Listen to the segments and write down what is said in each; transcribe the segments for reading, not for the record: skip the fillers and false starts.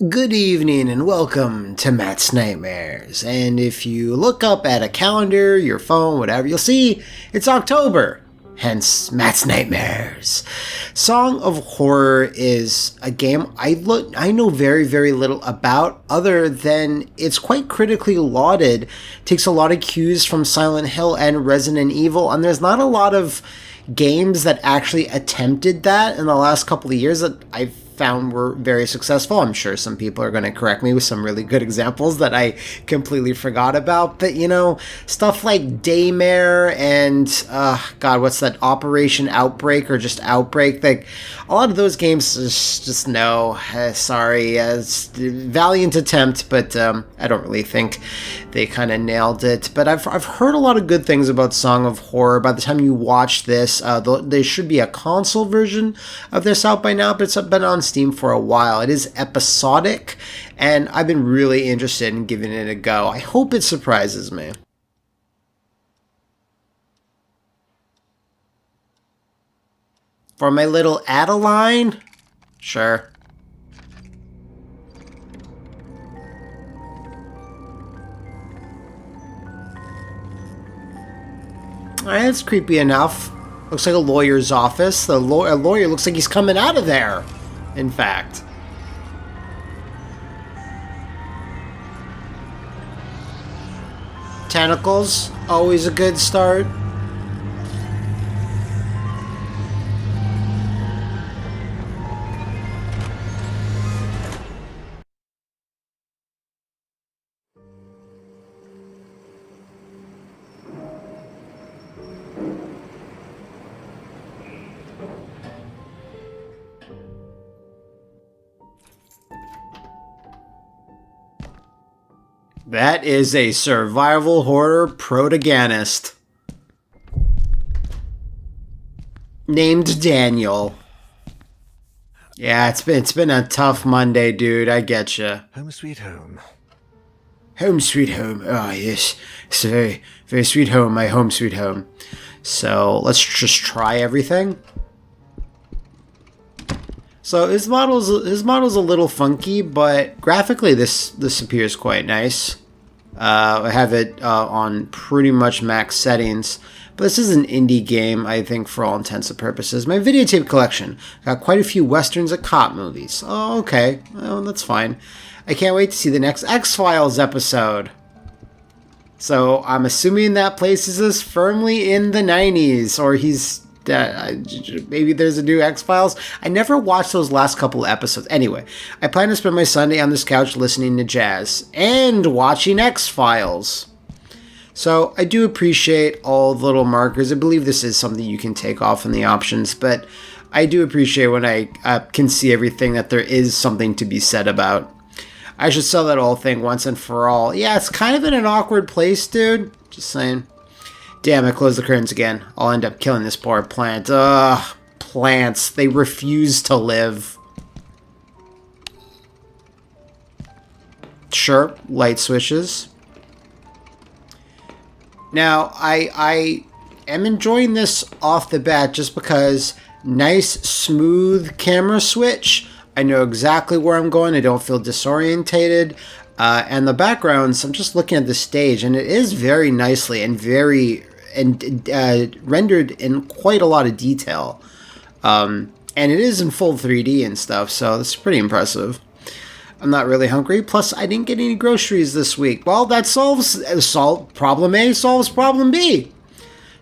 Good evening and welcome to Matt's Nightmares. And if you look up at a calendar, your phone, whatever, you'll see it's October. Hence, Matt's Nightmares. Song of Horror is a game I know very, very little about, other than it's quite critically lauded. Takes a lot of cues from Silent Hill and Resident Evil, and there's not a lot of games that actually attempted that in the last couple of years that I've found were very successful. I'm sure some people are going to correct me with some really good examples that I completely forgot about. But, stuff like Daymare and, God, what's that, Operation Outbreak or just Outbreak? Like, a lot of those games, just no. Sorry. It's a valiant attempt, but I don't really think they kind of nailed it. But I've heard a lot of good things about Song of Horror. By the time you watch this, there should be a console version of this out by now, but it's been on Steam for a while. It is episodic, and I've been really interested in giving it a go. I hope it surprises me. For my little Adeline? Sure. Alright, that's creepy enough. Looks like a lawyer's office. A lawyer looks like he's coming out of there, in fact. Tentacles, always a good start. That is a survival horror protagonist named Daniel. Yeah, it's been a tough Monday, dude. I get you. Home sweet home. Home sweet home. Oh yes, it's a very, very sweet home. My home sweet home. So let's just try everything. So his model's a little funky, but graphically this appears quite nice. I have it on pretty much max settings, but this is an indie game, I think, for all intents and purposes. My videotape collection got quite a few westerns and cop movies. Oh, okay, well, that's fine. I can't wait to see the next X-Files episode. So I'm assuming that places us firmly in the 90s, or maybe there's a new X-Files. I never watched those last couple episodes. Anyway, I plan to spend my Sunday on this couch listening to jazz and watching X-Files. So I do appreciate all the little markers. I believe this is something you can take off in the options, but I do appreciate when I can see everything that there is something to be said about. I should sell that whole thing once and for all. Yeah, it's kind of in an awkward place, dude. Just saying. Damn, I closed the curtains again. I'll end up killing this poor plant. Ugh, plants. They refuse to live. Sure, light switches. Now, I am enjoying this off the bat just because nice, smooth camera switch. I know exactly where I'm going. I don't feel disorientated. And the backgrounds, I'm just looking at the stage, and it is very nicely and rendered in quite a lot of detail. And it is in full 3D and stuff, so that's pretty impressive. I'm not really hungry, plus I didn't get any groceries this week. Well, that solves problem A, solves problem B.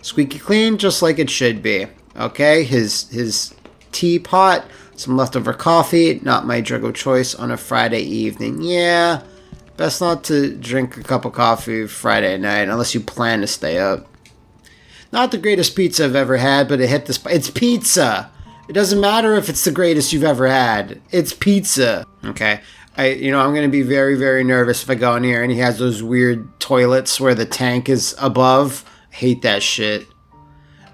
Squeaky clean, just like it should be. Okay, his teapot, some leftover coffee, not my drug of choice on a Friday evening. Yeah, best not to drink a cup of coffee Friday night unless you plan to stay up. Not the greatest pizza I've ever had, but it hit the spot. It's pizza. It doesn't matter if it's the greatest you've ever had. It's pizza. Okay. I'm going to be very, very nervous if I go in here and he has those weird toilets where the tank is above. I hate that shit.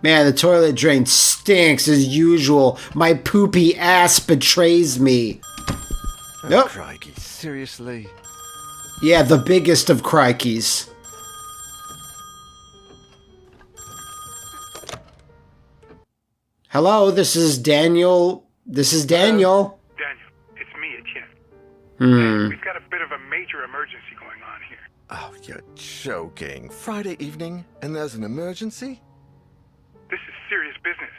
Man, the toilet drain stinks as usual. My poopy ass betrays me. Oh, Nope. crikey, seriously? Yeah, the biggest of crikeys. Hello, this is Daniel. Daniel, it's me, Etienne. We've got a bit of a major emergency going on here. Oh, you're joking. Friday evening, and there's an emergency? This is serious business.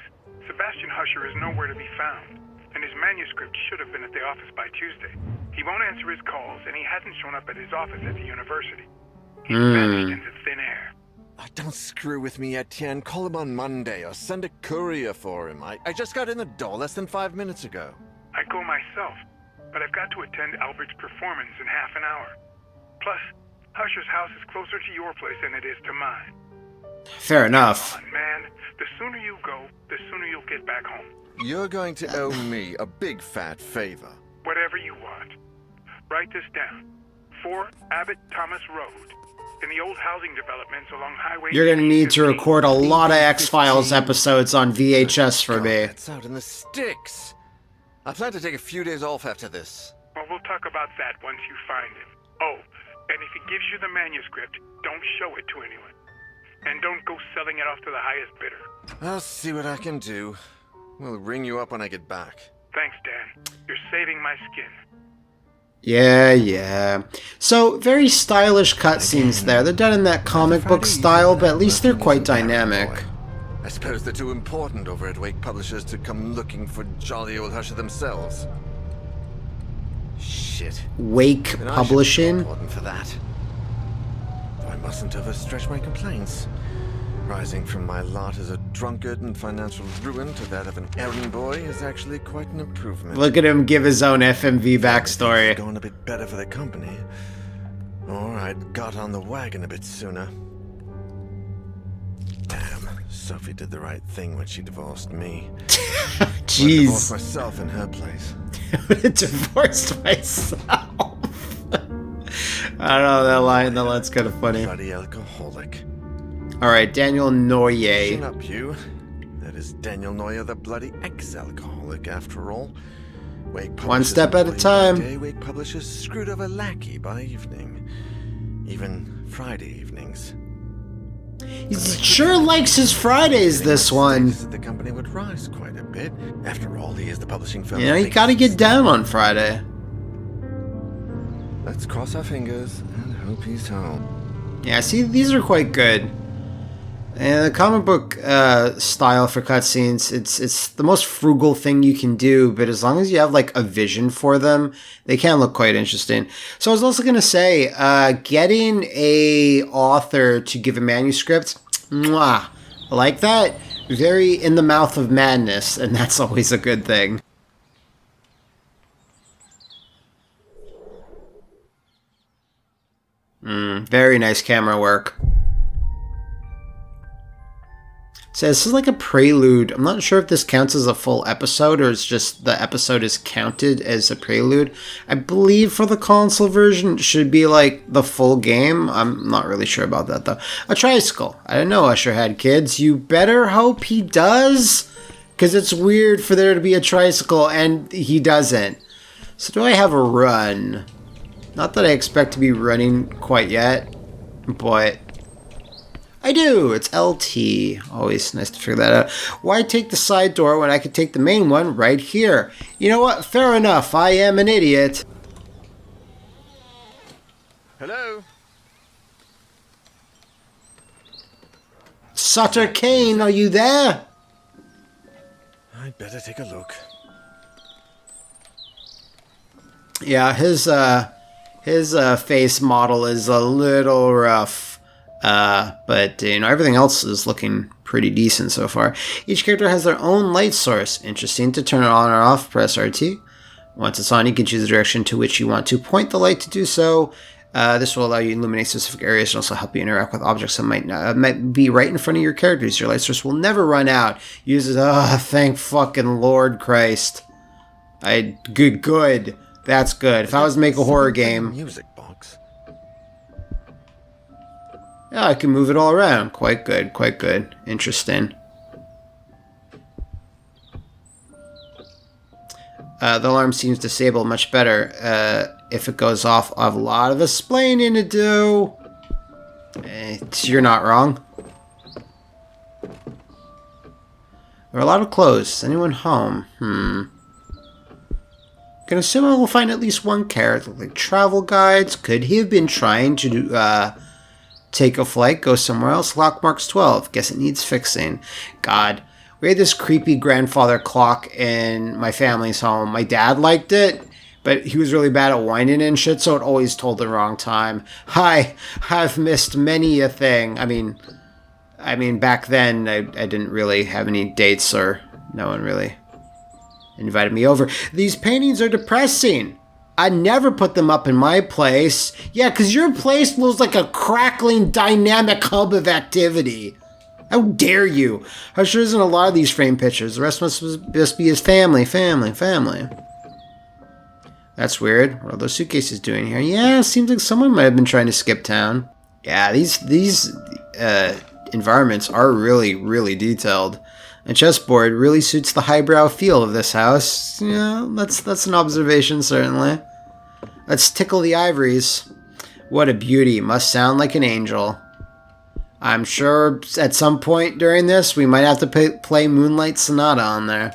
Sebastian Husher is nowhere to be found, and his manuscript should have been at the office by Tuesday. He won't answer his calls, and he hasn't shown up at his office at the university. He's vanished into thin air. Oh, don't screw with me, Etienne. Call him on Monday, or send a courier for him. I just got in the door less than 5 minutes ago. I'd go myself, but I've got to attend Albert's performance in half an hour. Plus, Husher's house is closer to your place than it is to mine. Fair enough. Come on, man. The sooner you go, the sooner you'll get back home. You're going to owe me a big fat favor. Whatever you want. Write this down. 4 Abbott Thomas Road. In the old housing developments along Highway... You're gonna need to record a lot of X-Files episodes on VHS for me. It's out in the sticks. I plan to take a few days off after this. Well, we'll talk about that once you find him. Oh, and if he gives you the manuscript, don't show it to anyone. And don't go selling it off to the highest bidder. I'll see what I can do. We'll ring you up when I get back. Thanks, Dan. You're saving my skin. Yeah. So, very stylish cutscenes there. They're done in that comic book style, but at least they're quite dynamic. I suppose they're too important over at Wake Publishers to come looking for jolly old Husher themselves. Shit. Wake Then I should be Publishing? important for that. I mustn't overstretch my complaints. Rising from my lot as a drunkard and financial ruin to that of an errand boy is actually quite an improvement. Look at him give his own FMV backstory. Going a bit better for the company. Or I'd got on the wagon a bit sooner. Damn, Sophie did the right thing when she divorced me. Jeez. Divorced myself in her place. I would have divorced myself. I don't know, that line's kind of funny. Bloody alcoholic. Alright, Daniel Chin Noyer. up, you. That is Daniel Neuer, the bloody ex-alcoholic, after all. Wake One Publishers step at a employee by time. Day, Wake Publishers screwed over lackey by evening. Even Friday evenings. He sure likes his Fridays, this one. The company would rise quite a bit. After all, he is the publishing firm. You know, you gotta get down on Friday. Let's cross our fingers and hope he's home. Yeah, see, these are quite good. And the comic book style for cutscenes, it's the most frugal thing you can do, but as long as you have like a vision for them, they can look quite interesting. So I was also gonna say, getting a author to give a manuscript, mwah, I like that. Very in the mouth of madness, and that's always a good thing. Very nice camera work. So this is like a prelude. I'm not sure if this counts as a full episode or it's just the episode is counted as a prelude. I believe for the console version it should be like the full game. I'm not really sure about that though. A tricycle. I didn't know Usher had kids. You better hope he does, because it's weird for there to be a tricycle and he doesn't. So do I have a run? Not that I expect to be running quite yet, but I do. It's LT. Always nice to figure that out. Why take the side door when I could take the main one right here? You know what? Fair enough. I am an idiot. Hello? Sutter Kane, are you there? I'd better take a look. Yeah, his face model is a little rough. But, you know, everything else is looking pretty decent so far. Each character has their own light source. Interesting. To turn it on or off, press RT. Once it's on, you can choose the direction to which you want to point the light to do so. This will allow you to illuminate specific areas and also help you interact with objects that might be right in front of your characters. Your light source will never run out. Use it. Oh, thank fucking Lord Christ. Good. That's good. If I was to make a horror game... Music box. Yeah, I can move it all around. Quite good. Interesting. The alarm seems disabled much better. If it goes off, I have a lot of explaining to do. You're not wrong. There are a lot of clothes. Is anyone home? Can assume I will find at least one character, like travel guides. Could he have been trying to take a flight, go somewhere else? Clock marks 12. Guess it needs fixing. God, we had this creepy grandfather clock in my family's home. My dad liked it, but he was really bad at winding and shit, so it always told the wrong time. I've missed many a thing. I mean, back then I didn't really have any dates, or no one really invited me over. These paintings are depressing. I never put them up in my place. Yeah, because your place looks like a crackling, dynamic hub of activity. How dare you? Usher isn't a lot of these framed pictures. The rest must just be his family. That's weird. What are those suitcases doing here? Yeah, seems like someone might have been trying to skip town. Yeah, these environments are really, really detailed. A chessboard really suits the highbrow feel of this house. Yeah, that's an observation, certainly. Let's tickle the ivories. What a beauty. Must sound like an angel. I'm sure at some point during this, we might have to play Moonlight Sonata on there.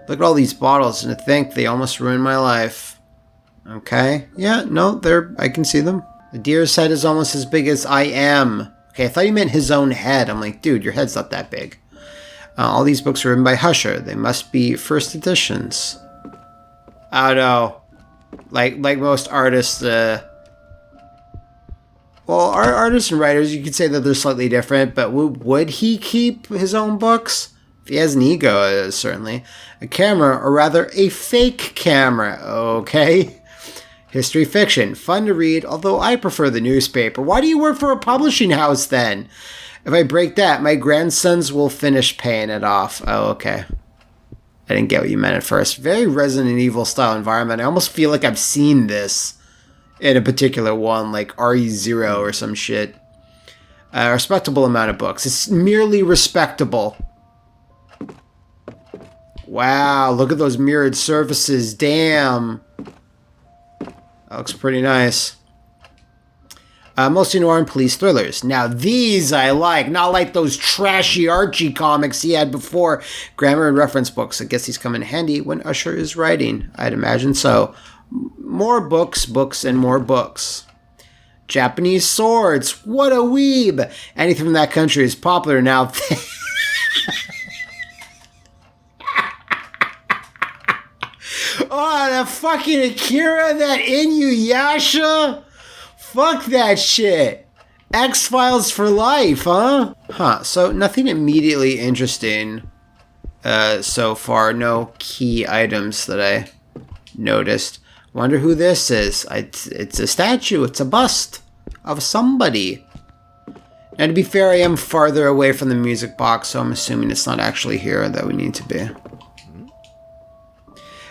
Look at all these bottles, and to think they almost ruined my life. Okay. Yeah, no, I can see them. The deer's head is almost as big as I am. Okay, I thought you meant his own head. I'm like, dude, your head's not that big. All these books are written by Usher. They must be first editions. I don't know. Like most artists, artists and writers, you could say that they're slightly different, but would he keep his own books? If he has an ego, certainly. A camera, or rather a fake camera, okay? History fiction, fun to read, although I prefer the newspaper. Why do you work for a publishing house then? If I break that, my grandsons will finish paying it off. Oh, okay. I didn't get what you meant at first. Very Resident Evil style environment. I almost feel like I've seen this in a particular one, like RE0 or some shit. A respectable amount of books. It's merely respectable. Wow, look at those mirrored surfaces. Damn. That looks pretty nice. Mostly noir and police thrillers. Now these I like, not like those trashy Archie comics he had before. Grammar and reference books. I guess these come in handy when Usher is writing. I'd imagine so. More books, and more books. Japanese swords. What a weeb. Anything from that country is popular now. Oh, that fucking Akira, that Inuyasha. Fuck that shit. X-Files for life, huh? So nothing immediately interesting so far. No key items that I noticed. Wonder who this is. It's a statue. It's a bust of somebody. Now, to be fair, I am farther away from the music box, so I'm assuming it's not actually here that we need to be.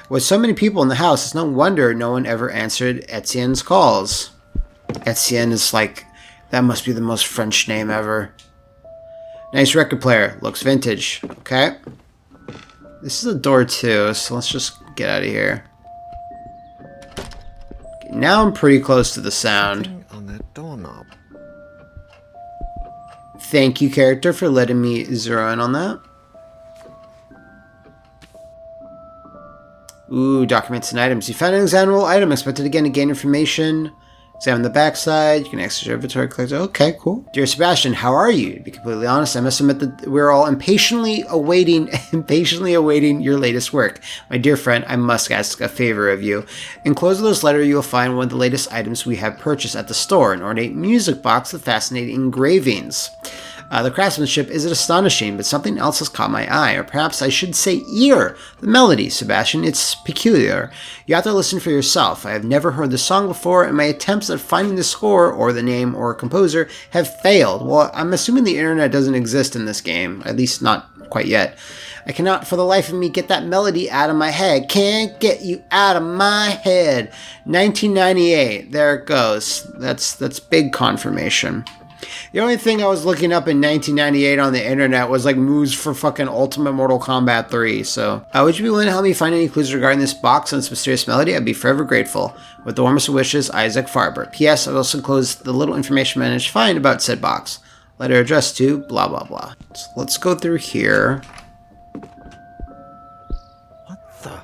With so many people in the house, it's no wonder no one ever answered Etienne's calls. Etienne is like, that must be the most French name ever. Nice record player. Looks vintage. Okay. This is a door too, so let's just get out of here. Okay, now I'm pretty close to the sound. Something on that doorknob. Thank you, character, for letting me zero in on that. Ooh, documents and items. You found an examinable item. Expected again to gain information. Examine the backside. You can access your inventory. Okay, cool. Dear Sebastian, how are you? To be completely honest, I must admit that we're all impatiently awaiting your latest work. My dear friend, I must ask a favor of you. Enclosed in this letter, you will find one of the latest items we have purchased at the store, an ornate music box with fascinating engravings. The craftsmanship is astonishing, but something else has caught my eye, or perhaps I should say ear. The melody, Sebastian, it's peculiar. You have to listen for yourself. I have never heard the song before, and my attempts at finding the score, or the name, or composer have failed. Well, I'm assuming the internet doesn't exist in this game, at least not quite yet. I cannot for the life of me get that melody out of my head. Can't get you out of my head. 1998, there it goes. That's big confirmation. The only thing I was looking up in 1998 on the internet was like moves for fucking Ultimate Mortal Kombat 3. So, would you be willing to help me find any clues regarding this box and its mysterious melody? I'd be forever grateful. With the warmest of wishes, Isaac Farber. P.S. I've also enclosed the little information I managed to find about said box. Letter addressed to blah blah blah. So let's go through here. What the?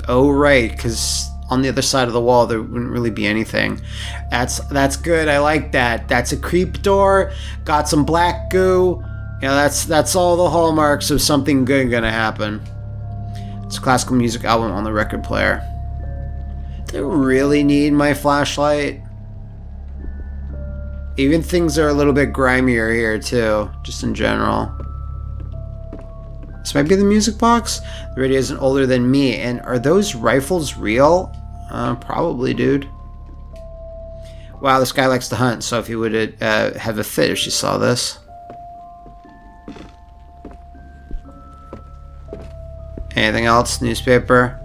Oh, right, because on the other side of the wall there wouldn't really be anything. That's good. I like that. That's a creep door. Got some black goo. That's all the hallmarks of something good gonna happen. It's a classical music album on the record player. Do I really need my flashlight? Even things are a little bit grimier here too, just in general. This might be the music box. The radio isn't older than me. And are those rifles real? Probably, dude. Wow, this guy likes to hunt. Sophie would have a fit if she saw this. Anything else? Newspaper?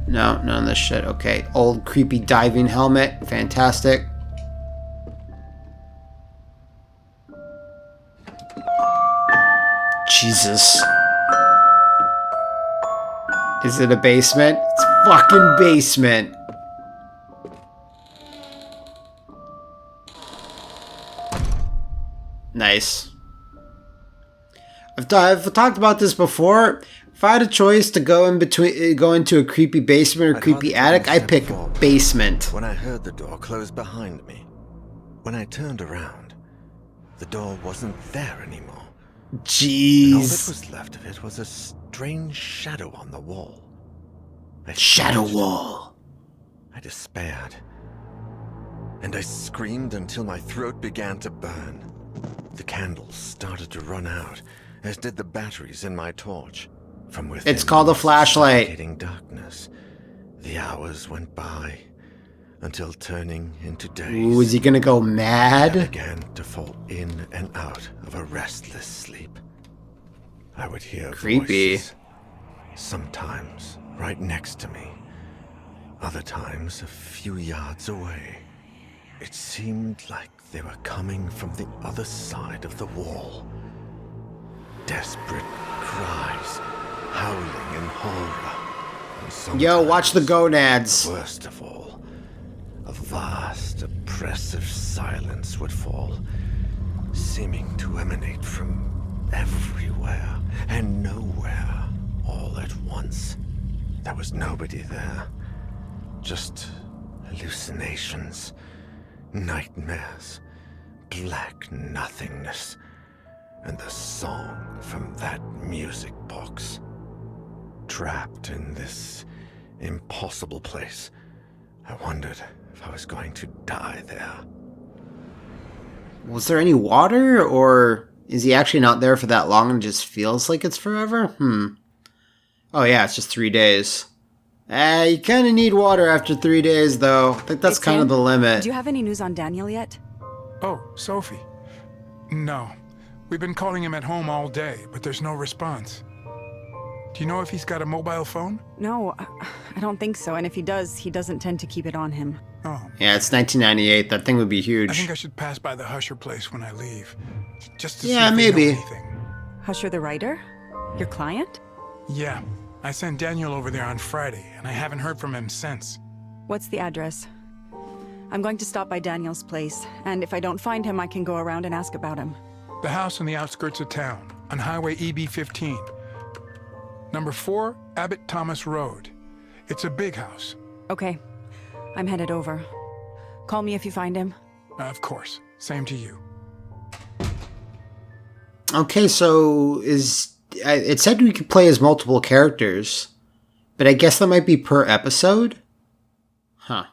No, none of this shit. Okay. Old creepy diving helmet. Fantastic. Jesus. Is it a basement? It's a fucking basement. Nice. I've talked about this before. If I had a choice to go into a creepy basement or creepy attic, I pick basement. When I heard the door close behind me, when I turned around, the door wasn't there anymore. Jeez. And all that was left of it was a strange shadow on the wall. Shadow wall. I despaired, and I screamed until my throat began to burn. The candles started to run out, as did the batteries in my torch. From within, it's called a flashlight. suffocating darkness, the hours went by, until turning into days. Ooh, is he gonna go mad? I began to fall in and out of a restless sleep. I would hear creepy voices, sometimes right next to me, other times a few yards away. It seemed like they were coming from the other side of the wall. Desperate cries, howling in horror. And yo, watch the gonads. Worst of all, a vast, oppressive silence would fall, seeming to emanate from everywhere and nowhere all at once. There was nobody there, just hallucinations, nightmares, black nothingness, and the song from that music box. Trapped in this impossible place, I wondered if I was going to die there. Was there any water, or is he actually not there for that long and just feels like it's forever? Oh yeah, it's just 3 days. You kind of need water after 3 days, though. I think that's kind of the limit. Do you have any news on Daniel yet? Oh, Sophie. No. We've been calling him at home all day, but there's no response. Do you know if he's got a mobile phone? No, I don't think so. And if he does, he doesn't tend to keep it on him. Oh. Yeah, it's 1998. That thing would be huge. I think I should pass by the Husher place when I leave. Just to see Yeah, if maybe. they know anything. Husher the writer? Your client? Yeah. I sent Daniel over there on Friday, and I haven't heard from him since. What's the address? I'm going to stop by Daniel's place, and if I don't find him, I can go around and ask about him. The house on the outskirts of town, on Highway EB-15. Number 4, Abbott Thomas Road. It's a big house. Okay. I'm headed over. Call me if you find him. Of course. Same to you. Okay, so it said we could play as multiple characters, but I guess that might be per episode? Huh.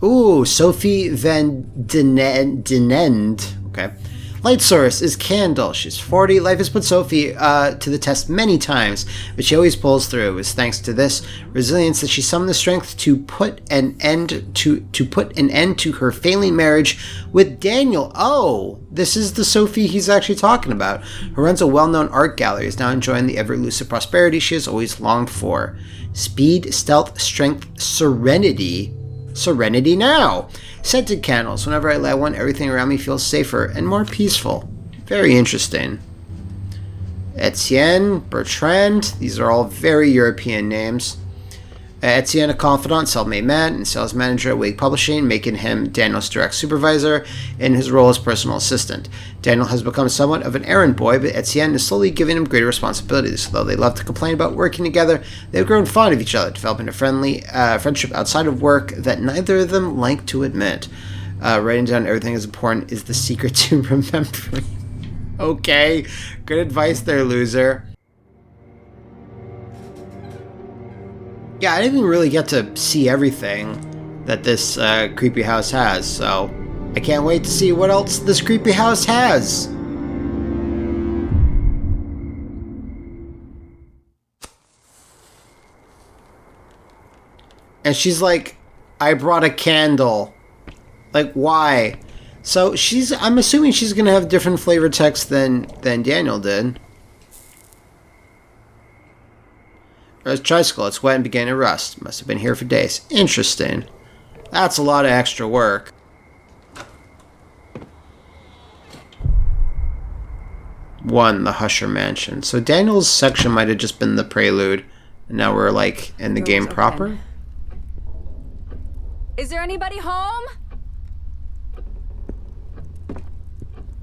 Ooh, Sophie Van Denend. Okay. Light source is candle. She's 40. Life has put Sophie to the test many times, but she always pulls through. It was thanks to this resilience that she summoned the strength to put an end to her failing marriage with Daniel. Oh, this is the Sophie he's actually talking about, who runs a well-known art gallery, is now enjoying the ever-elusive prosperity she has always longed for. Speed, stealth, strength, serenity. Serenity now. Scented candles. Whenever I light one, everything around me feels safer and more peaceful. Very interesting. Etienne, Bertrand. These are all very European names. Etienne, a confidant, self-made man, and sales manager at Wig Publishing, making him Daniel's direct supervisor in his role as personal assistant. Daniel has become somewhat of an errand boy, but Etienne is slowly giving him greater responsibilities. Though they love to complain about working together, they've grown fond of each other, developing a friendship outside of work that neither of them like to admit. Writing down everything is important is the secret to remembering. Okay, good advice there, loser. Yeah, I didn't even really get to see everything that this creepy house has, so I can't wait to see what else this creepy house has. And she's like, I brought a candle. Like, why? So I'm assuming she's gonna have different flavor text than Daniel did. There's a tricycle. It's wet and began to rust. Must have been here for days. Interesting. That's a lot of extra work. One, the Husher Mansion. So Daniel's section might have just been the prelude. And now we're, like, in the game proper. Is there anybody home?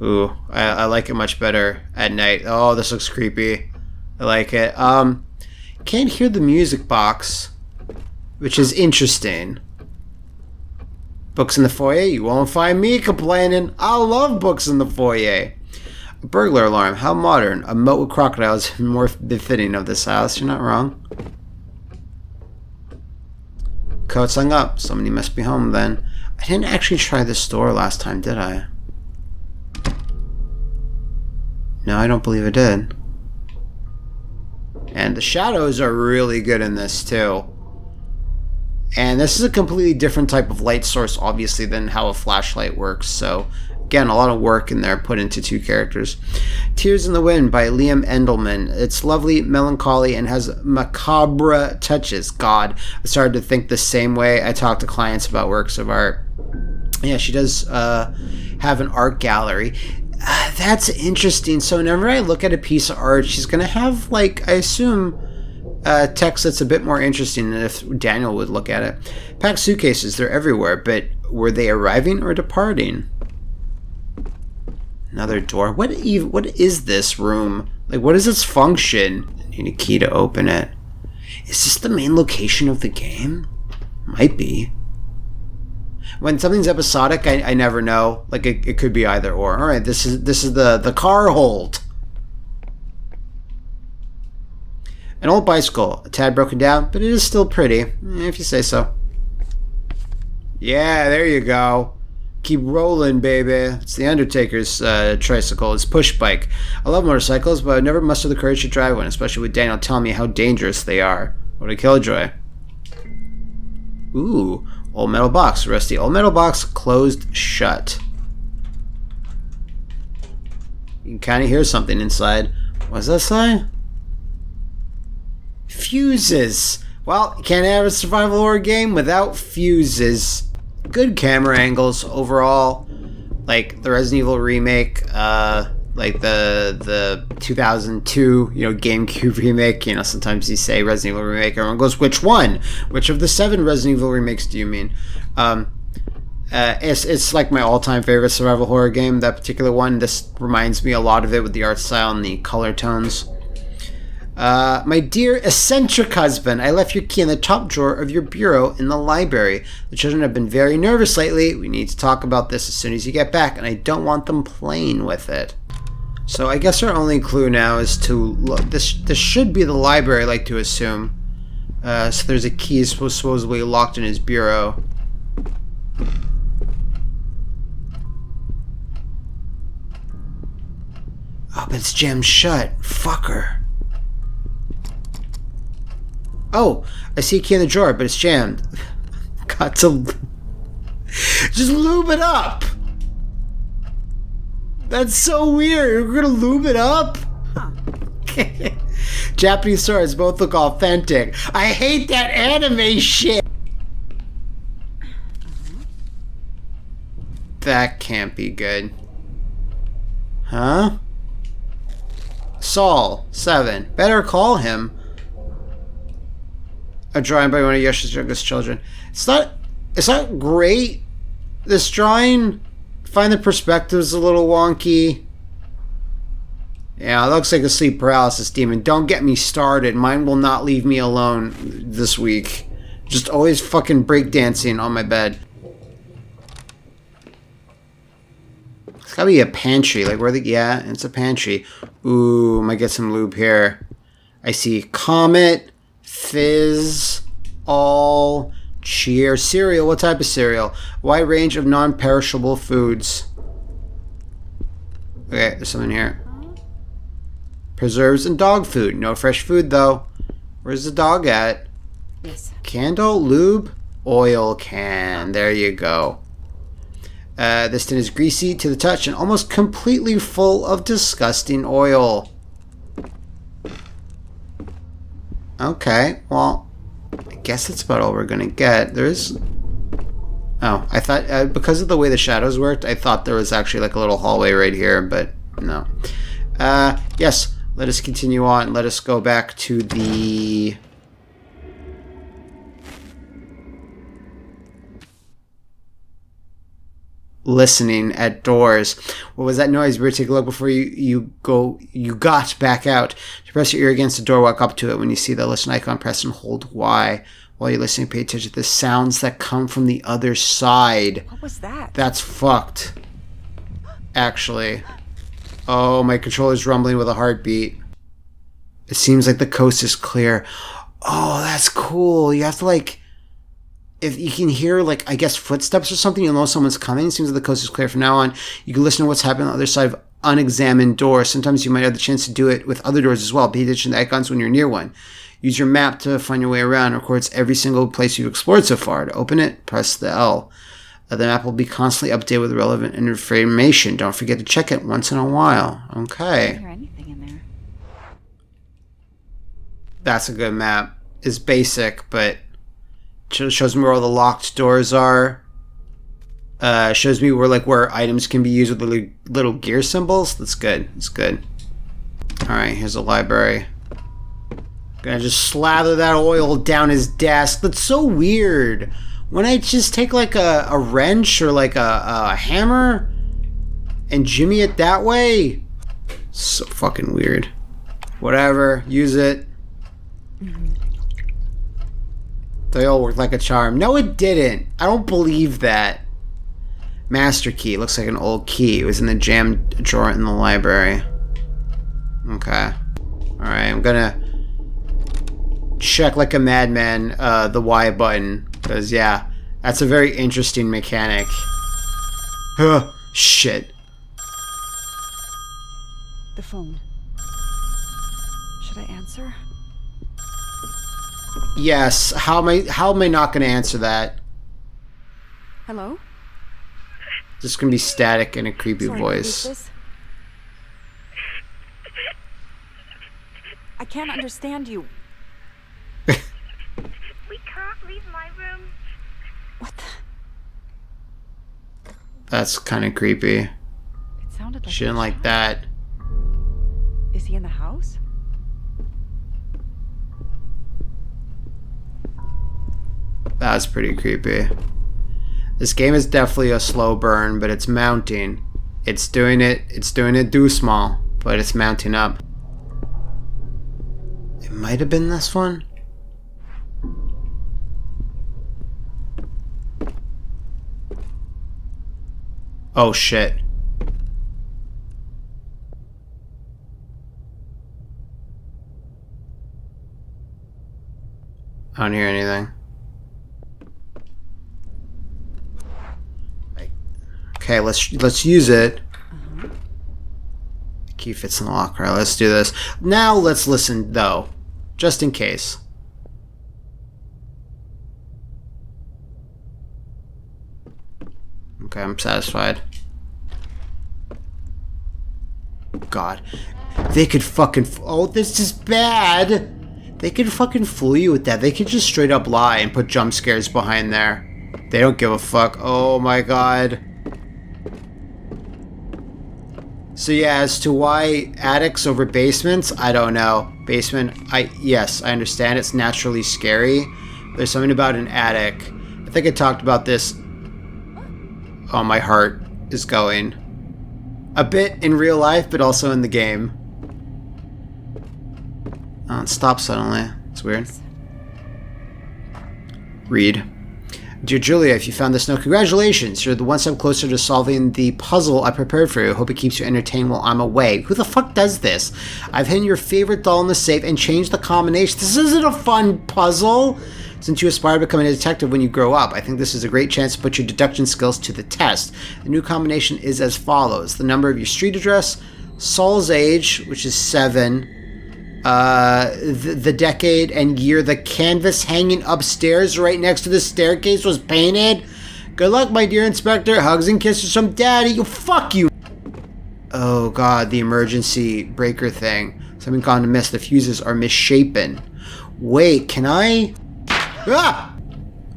Ooh, I like it much better at night. Oh, this looks creepy. I like it. Can't hear the music box, which is interesting. Books in the foyer? You won't find me complaining. I love books in the foyer. A burglar alarm. How modern. A moat with crocodiles is more befitting of this house. You're not wrong. Coat's hung up. Somebody must be home then. I didn't actually try this door last time, did I? No, I don't believe I did. And the shadows are really good in this too. And this is a completely different type of light source, obviously, than how a flashlight works. So, again, a lot of work in there put into two characters. Tears in the Wind by Liam Endelman. It's lovely, melancholy, and has macabre touches. God, I started to think the same way I talk to clients about works of art. Yeah, she does have an art gallery. That's interesting. So whenever I look at a piece of art, she's going to have, like, I assume, text that's a bit more interesting than if Daniel would look at it. Packed suitcases, they're everywhere, but were they arriving or departing? Another door. What is this room? Like, what is its function? I need a key to open it. Is this the main location of the game? Might be. When something's episodic, I never know. Like, it could be either or. All right, this is the car hold. An old bicycle, a tad broken down, but it is still pretty, if you say so. Yeah, there you go. Keep rolling, baby. It's the Undertaker's tricycle. It's push bike. I love motorcycles, but I never muster the courage to drive one, especially with Daniel telling me how dangerous they are. What a killjoy. Ooh. Old metal box. Rusty old metal box closed shut. You can kind of hear something inside. What does that say? Fuses. Well, you can't have a survival horror game without fuses. Good camera angles overall. Like the Resident Evil remake, like the 2002, GameCube remake. Sometimes you say Resident Evil remake, everyone goes, which one? Which of the 7 Resident Evil remakes do you mean? It's like my all-time favorite survival horror game, that particular one. This reminds me a lot of it with the art style and the color tones. My dear eccentric husband, I left your key in the top drawer of your bureau in the library. The children have been very nervous lately. We need to talk about this as soon as you get back, and I don't want them playing with it. So I guess our only clue now is to look. This should be the library, I like to assume. So there's a key supposedly locked in his bureau. Oh, but it's jammed shut. Fucker. Oh, I see a key in the drawer, but it's jammed. Got to just lube it up. That's so weird. We're gonna lube it up? Okay. Japanese swords both look authentic. I hate that anime shit. That can't be good. Huh? Saul, 7. Better call him. A drawing by one of Yoshi's youngest children. It's not great, this drawing. I find the perspective's a little wonky. Yeah, it looks like a sleep paralysis demon. Don't get me started. Mine will not leave me alone this week. Just always fucking breakdancing on my bed. It's gotta be a pantry. Like, where the... Yeah, it's a pantry. Ooh, might get some lube here. I see Comet, Fizz, All, Cheer, cereal. What type of cereal? Wide range of non-perishable foods. Okay, there's something here. Preserves and dog food. No fresh food, though. Where's the dog at? Yes. Candle, lube, oil can. There you go. This tin is greasy to the touch and almost completely full of disgusting oil. Okay, well, I guess that's about all we're gonna get. There's... Oh, I thought, because of the way the shadows worked, I thought there was actually like a little hallway right here, but no. Yes, let us continue on. Let us go back to the... listening at doors. What was that noise? Better take a look before you got back out. To press your ear against the door, walk up to it. When you see the listen icon, press and hold Y. While you're listening, pay attention to the sounds that come from the other side. What was that? That's fucked. Actually. Oh, my controller's rumbling with a heartbeat. It seems like the coast is clear. Oh, that's cool. You have to, like... If you can hear, like, I guess footsteps or something, you'll know someone's coming. It seems like the coast is clear from now on. You can listen to what's happening on the other side of unexamined doors. Sometimes you might have the chance to do it with other doors as well. Pay attention to the icons when you're near one. Use your map to find your way around. It records every single place you've explored so far. To open it, press the L. The map will be constantly updated with relevant information. Don't forget to check it once in a while. Okay. I don't hear anything in there. That's a good map. It's basic, but... shows me where all the locked doors are. Shows me where items can be used with the little gear symbols. That's good. That's good. Alright, here's a library. Gonna just slather that oil down his desk. That's so weird. When I just take like a wrench or like a hammer and jimmy it that way. So fucking weird. Whatever. Use it. They all worked like a charm. No, it didn't. I don't believe that. Master key. Looks like an old key. It was in the jam drawer in the library. Okay. Alright, I'm gonna check like a madman the Y button. Because, yeah, that's a very interesting mechanic. Huh. Shit. The phone. Should I answer? Yes. How am I not going to answer that? Hello? Just going to be static and a creepy Sorry, voice. who's this? I can't understand you. We can't leave my room. What the? That's kind of creepy. It sounded like... She didn't like that. Is he in the house? That's pretty creepy. This game is definitely a slow burn, but it's mounting. It's doing it do small, but it's mounting up. It might have been this one. Oh shit. I don't hear anything. Okay, let's use it. The key fits in the locker. All right, let's do this. Now let's listen though, just in case. Okay, I'm satisfied. God, they could fucking. Oh, this is bad. They could fucking fool you with that. They could just straight up lie and put jump scares behind there. They don't give a fuck. Oh my god. So yeah, as to why attics over basements, I don't know. Basement, yes, I understand it's naturally scary, There's something about an attic. I think I talked about this. Oh, my heart is going. A bit in real life, but also in the game. Oh, it stopped suddenly. It's weird. Read. Dear Julia, if you found this note, congratulations. You're the one step closer to solving the puzzle I prepared for you. Hope it keeps you entertained while I'm away. Who the fuck does this? I've hidden your favorite doll in the safe and changed the combination. This isn't a fun puzzle. Since you aspire to become a detective when you grow up, I think this is a great chance to put your deduction skills to the test. The new combination is as follows. The number of your street address, Saul's age, which is 7, the decade and year the canvas hanging upstairs right next to the staircase was painted. Good luck, my dear inspector. Hugs and kisses from daddy. You fuck you. Oh god, the emergency breaker thing. Something gone amiss. The fuses are misshapen. Wait, can I... Ah!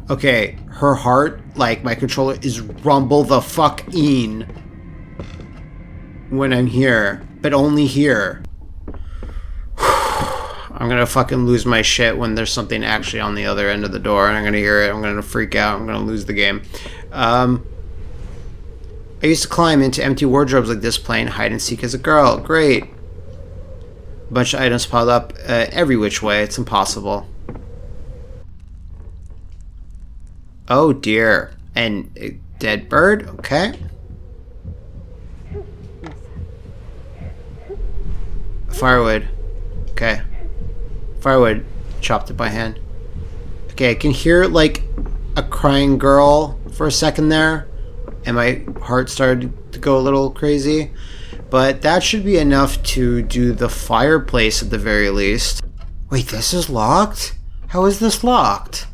Okay, her heart, like my controller, is rumble the fuck-in when I'm here, but only here. I'm gonna fucking lose my shit when there's something actually on the other end of the door and I'm gonna hear it. I'm gonna freak out. I'm gonna lose the game. I used to climb into empty wardrobes like this, playing hide and seek as a girl. Great. A bunch of items piled up every which way. It's impossible. Oh dear. And a dead bird? Okay. Firewood. Okay. Firewood. Chopped it by hand. Okay, I can hear like a crying girl for a second there. And my heart started to go a little crazy. But that should be enough to do the fireplace at the very least. Wait, this is locked? How is this locked?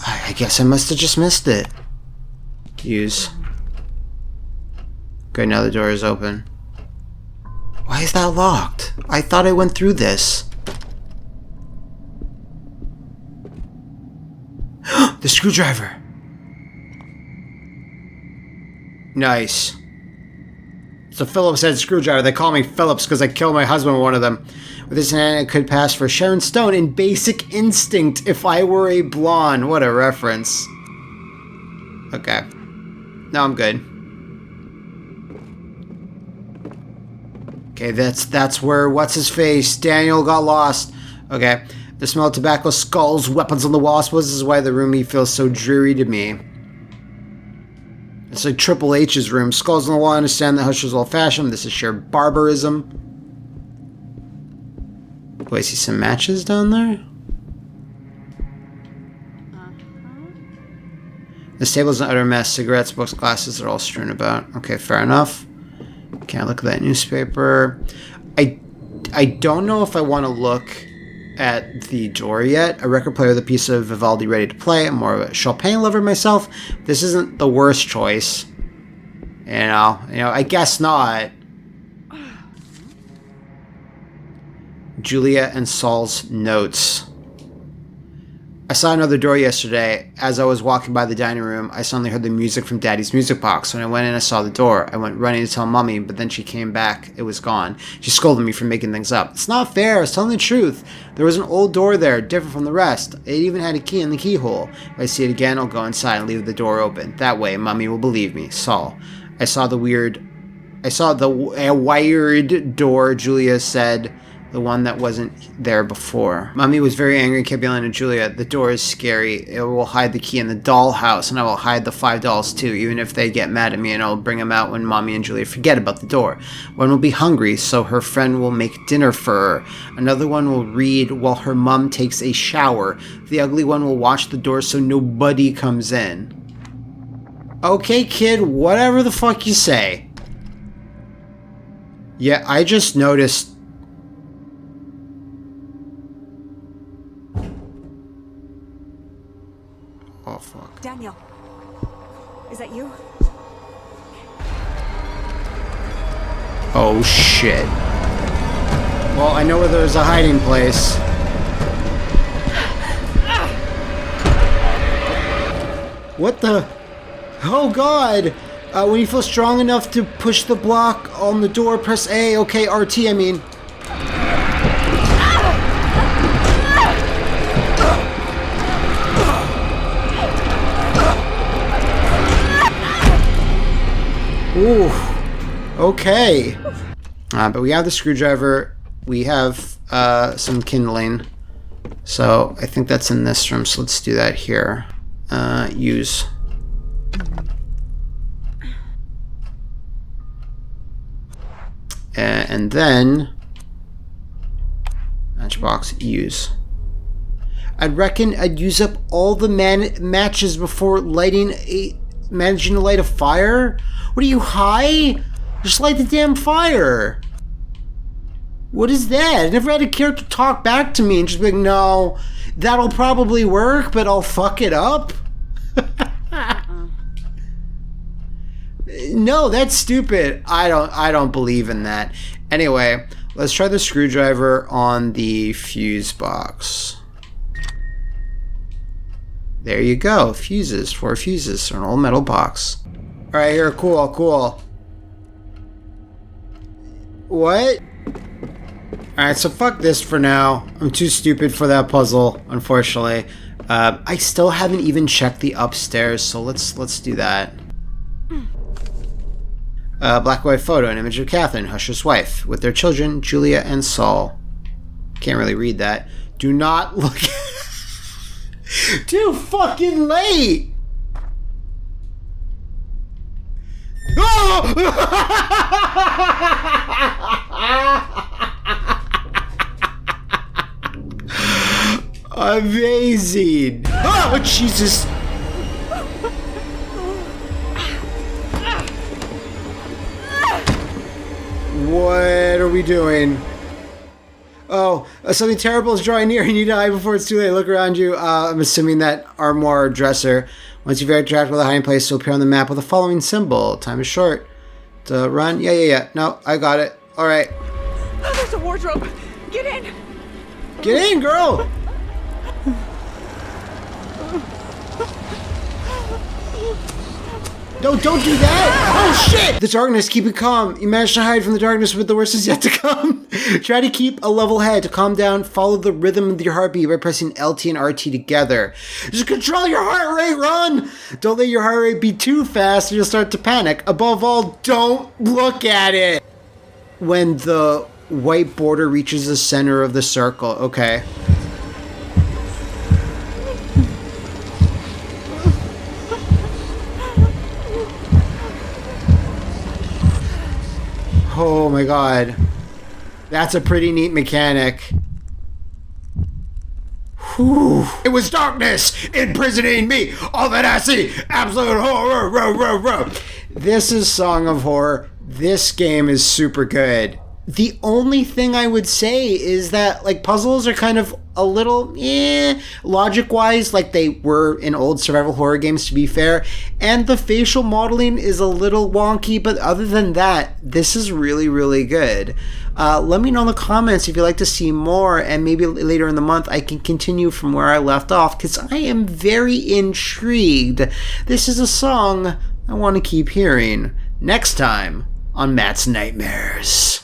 I guess I must have just missed it. Use. Okay, now the door is open. Why is that locked? I thought I went through this. The screwdriver! Nice. It's a Phillips head screwdriver. They call me Phillips because I killed my husband with one of them. With this in hand, it could pass for Sharon Stone in Basic Instinct if I were a blonde. What a reference. Okay. Now I'm good. Okay, that's where what's-his-face, Daniel, got lost. Okay. The smell of tobacco, skulls, weapons on the wall. I suppose this is why the room feels so dreary to me. It's like Triple H's room. Skulls on the wall. I understand that Hush was old-fashioned. This is sheer barbarism. Wait, I see some matches down there? This table's an utter mess. Cigarettes, books, glasses are all strewn about. Okay, fair enough. Can't look at that newspaper. I don't know if I want to look at the door yet. A record player with a piece of Vivaldi ready to play. I'm more of a Chopin lover myself. This isn't the worst choice. You know, I guess not. Julia and Saul's notes. I saw another door yesterday. As I was walking by the dining room, I suddenly heard the music from Daddy's music box. When I went in, I saw the door. I went running to tell Mummy, but then she came back. It was gone. She scolded me for making things up. It's not fair. I was telling the truth. There was an old door there, different from the rest. It even had a key in the keyhole. If I see it again, I'll go inside and leave the door open. That way, Mummy will believe me. Saul. I saw the wired door, Julia said. The one that wasn't there before. Mummy was very angry and kept yelling to Julia, the door is scary. It will hide the key in the dollhouse, and I will hide the 5 dolls too, even if they get mad at me, and I'll bring them out when Mommy and Julia forget about the door. One will be hungry, so her friend will make dinner for her. Another one will read while her mom takes a shower. The ugly one will watch the door so nobody comes in. Okay, kid, whatever the fuck you say. Yeah, I just noticed... Oh, fuck. Daniel, is that you? Oh, shit. Well, I know where there's a hiding place. What the... Oh, God! When you feel strong enough to push the block on the door, press A. Okay, RT, I mean. Ooh. Okay. But we have the screwdriver. We have some kindling. So I think that's in this room. So let's do that here. Use. And then matchbox, use. I'd reckon I'd use up all the matches before managing to light a fire. What are you, high? Just light the damn fire. What is that? I never had a character talk back to me and just be like, no, that'll probably work, but I'll fuck it up. No, that's stupid. I don't believe in that. Anyway, let's try the screwdriver on the fuse box. There you go. Fuses. 4 fuses. An old metal box. Alright, here. Cool. What? Alright, so fuck this for now. I'm too stupid for that puzzle, unfortunately. I still haven't even checked the upstairs, so let's do that. Black and white photo, an image of Catherine, Husher's wife, with their children, Julia and Saul. Can't really read that. Do not look... Too fucking late! Oh! Amazing! Oh, Jesus! What are we doing? Oh, something terrible is drawing near. You need to hide before it's too late. Look around you. I'm assuming that armoire or dresser. Once you've interacted with a hiding place, will appear on the map with the following symbol. Time is short. To run? Yeah. No, I got it. All right. Oh, there's a wardrobe. Get in. Get in, girl. No, don't do that! Oh shit! The darkness, keep it calm. You managed to hide from the darkness, but the worst is yet to come. Try to keep a level head. To calm down, follow the rhythm of your heartbeat by pressing LT and RT together. Just control your heart rate, run! Don't let your heart rate be too fast or you'll start to panic. Above all, don't look at it! When the white border reaches the center of the circle. Okay. Oh my god. That's a pretty neat mechanic. Whew. It was darkness imprisoning me. All that I see. Absolute horror. This is Song of Horror. This game is super good. The only thing I would say is that, like, puzzles are kind of a little, logic-wise, like they were in old survival horror games, to be fair. And the facial modeling is a little wonky, but other than that, this is really, really good. Let me know in the comments if you'd like to see more, and maybe later in the month I can continue from where I left off, because I am very intrigued. This is a song I want to keep hearing. Next time on Matt's Nightmares.